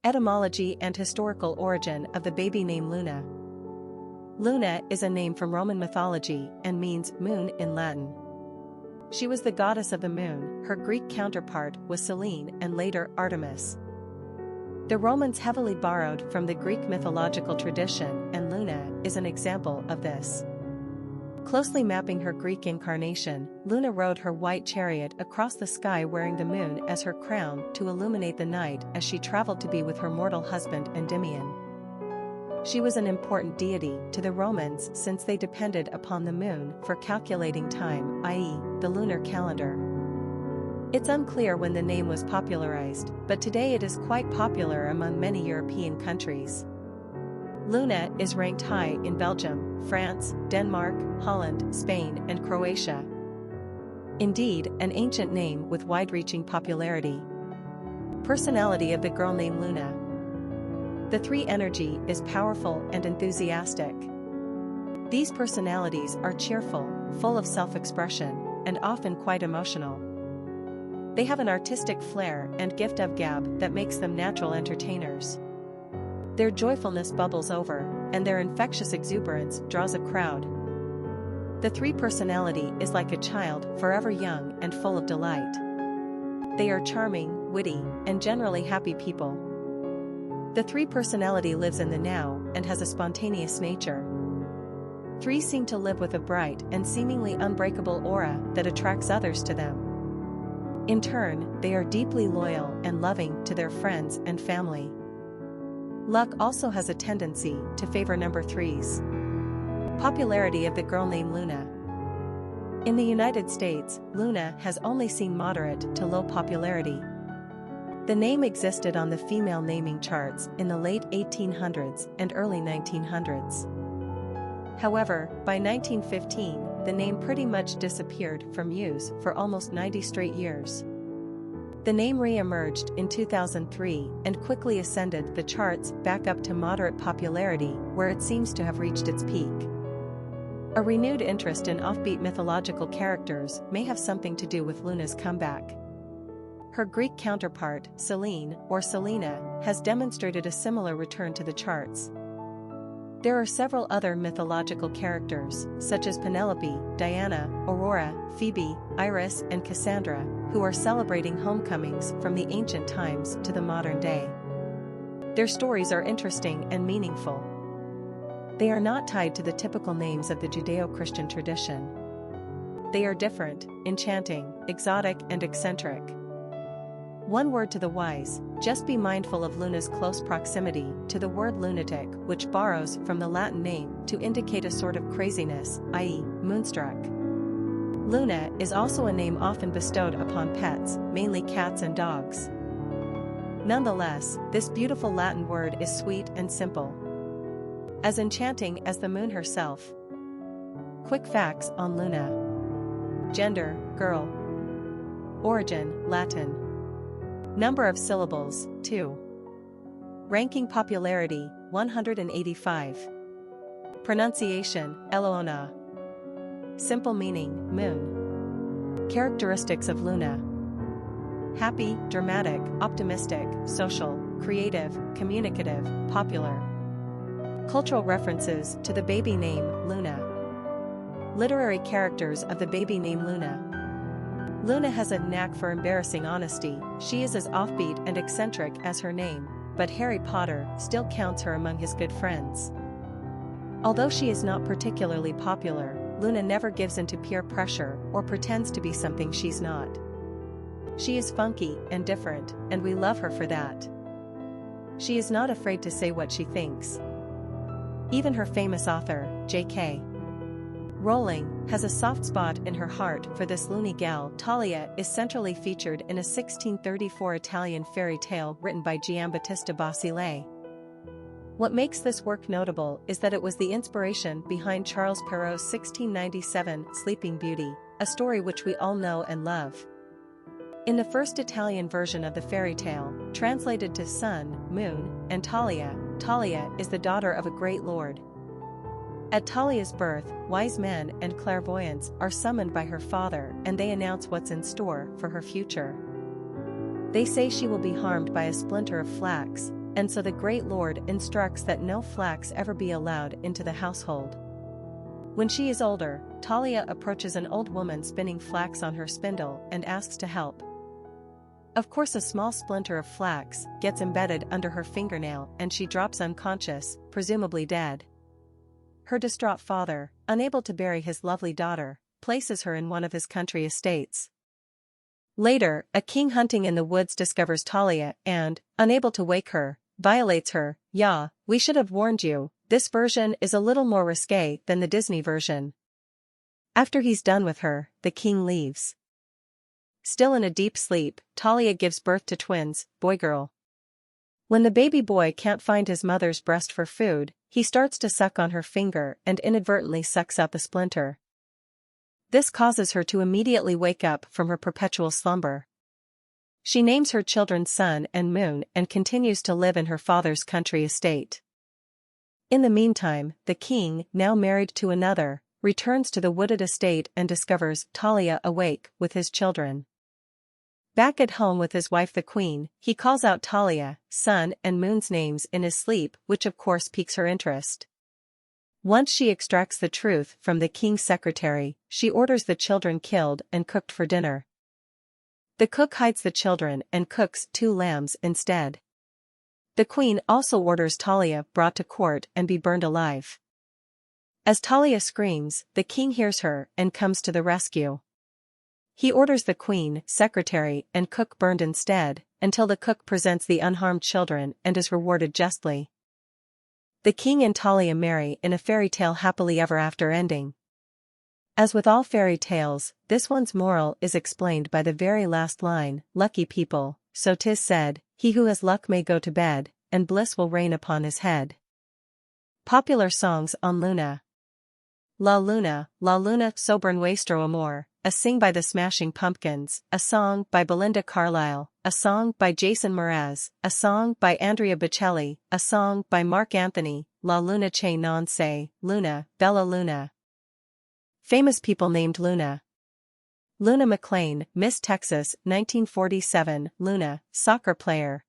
Etymology and historical origin of the baby name Luna. Luna is a name from Roman mythology and means moon in Latin. She was the goddess of the moon. Her Greek counterpart was Selene and later Artemis. The Romans heavily borrowed from the Greek mythological tradition, and Luna is an example of this. Closely mapping her Greek incarnation, Luna rode her white chariot across the sky wearing the moon as her crown to illuminate the night as she traveled to be with her mortal husband Endymion. She was an important deity to the Romans since they depended upon the moon for calculating time, i.e., the lunar calendar. It's unclear when the name was popularized, but today it is quite popular among many European countries. Luna is ranked high in Belgium, France, Denmark, Holland, Spain, and Croatia. Indeed, an ancient name with wide-reaching popularity. Personality of the girl named Luna. The three energy is powerful and enthusiastic. These personalities are cheerful, full of self-expression, and often quite emotional. They have an artistic flair and gift of gab that makes them natural entertainers. Their joyfulness bubbles over, and their infectious exuberance draws a crowd. The three personality is like a child, forever young and full of delight. They are charming, witty, and generally happy people. The three personality lives in the now and has a spontaneous nature. Three seem to live with a bright and seemingly unbreakable aura that attracts others to them. In turn, they are deeply loyal and loving to their friends and family. Luck also has a tendency to favor number threes. Popularity of the girl named Luna. In the United States, Luna has only seen moderate to low popularity. The name existed on the female naming charts in the late 1800s and early 1900s. However, by 1915, the name pretty much disappeared from use for almost 90 straight years. The name re-emerged in 2003 and quickly ascended the charts back up to moderate popularity, where it seems to have reached its peak. A renewed interest in offbeat mythological characters may have something to do with Luna's comeback. Her Greek counterpart, Selene or Selena, has demonstrated a similar return to the charts. There are several other mythological characters, such as Penelope, Diana, Aurora, Phoebe, Iris, and Cassandra, who are celebrating homecomings from the ancient times to the modern day. Their stories are interesting and meaningful. They are not tied to the typical names of the Judeo-Christian tradition. They are different, enchanting, exotic, and eccentric. One word to the wise: just be mindful of Luna's close proximity to the word lunatic, which borrows from the Latin name to indicate a sort of craziness, i.e., moonstruck. Luna is also a name often bestowed upon pets, mainly cats and dogs. Nonetheless, this beautiful Latin word is sweet and simple. As enchanting as the moon herself. Quick facts on Luna. Gender, girl. Origin, Latin. Number of syllables, 2. Ranking popularity, 185. Pronunciation, Eloona. Simple meaning, moon. Characteristics of Luna. Happy, dramatic, optimistic, social, creative, communicative, popular. Cultural references to the baby name, Luna. Literary characters of the baby name Luna. Luna has a knack for embarrassing honesty. She is as offbeat and eccentric as her name, but Harry Potter still counts her among his good friends. Although she is not particularly popular, Luna never gives in to peer pressure or pretends to be something she's not. She is funky and different, and we love her for that. She is not afraid to say what she thinks. Even her famous author, J.K. Rowling, has a soft spot in her heart for this loony gal. Talia is centrally featured in a 1634 Italian fairy tale written by Giambattista Basile. What makes this work notable is that it was the inspiration behind Charles Perrault's 1697 Sleeping Beauty, a story which we all know and love. In the first Italian version of the fairy tale, translated to sun, moon, and Talia, Talia is the daughter of a great lord. At Talia's birth, wise men and clairvoyants are summoned by her father, and they announce what's in store for her future. They say she will be harmed by a splinter of flax, and so the great lord instructs that no flax ever be allowed into the household. When she is older, Talia approaches an old woman spinning flax on her spindle and asks to help. Of course, a small splinter of flax gets embedded under her fingernail and she drops unconscious, presumably dead. Her distraught father, unable to bury his lovely daughter, places her in one of his country estates. Later, a king hunting in the woods discovers Talia and, unable to wake her, violates her. "Yeah, we should have warned you, this version is a little more risque than the Disney version." After he's done with her, the king leaves. Still in a deep sleep, Talia gives birth to twins, boy-girl. When the baby boy can't find his mother's breast for food, he starts to suck on her finger and inadvertently sucks out the splinter. This causes her to immediately wake up from her perpetual slumber. She names her children Sun and Moon and continues to live in her father's country estate. In the meantime, the king, now married to another, returns to the wooded estate and discovers Talia awake with his children. Back at home with his wife the queen, he calls out Talia, Sun and Moon's names in his sleep, which of course piques her interest. Once she extracts the truth from the king's secretary, she orders the children killed and cooked for dinner. The cook hides the children and cooks 2 lambs instead. The queen also orders Talia brought to court and be burned alive. As Talia screams, the king hears her and comes to the rescue. He orders the queen, secretary, and cook burned instead, until the cook presents the unharmed children and is rewarded justly. The king and Talia marry in a fairy tale happily ever after ending. As with all fairy tales, this one's moral is explained by the very last line, "Lucky people, so 'tis said, he who has luck may go to bed, and bliss will rain upon his head." Popular songs on Luna. La Luna, sobre nuestro amor, a sing by the Smashing Pumpkins, a song by Belinda Carlisle, a song by Jason Mraz, a song by Andrea Bocelli, a song by Mark Anthony, La Luna che non sei, Luna, Bella Luna. Famous people named Luna. Luna McLean, Miss Texas, 1947, Luna, soccer player,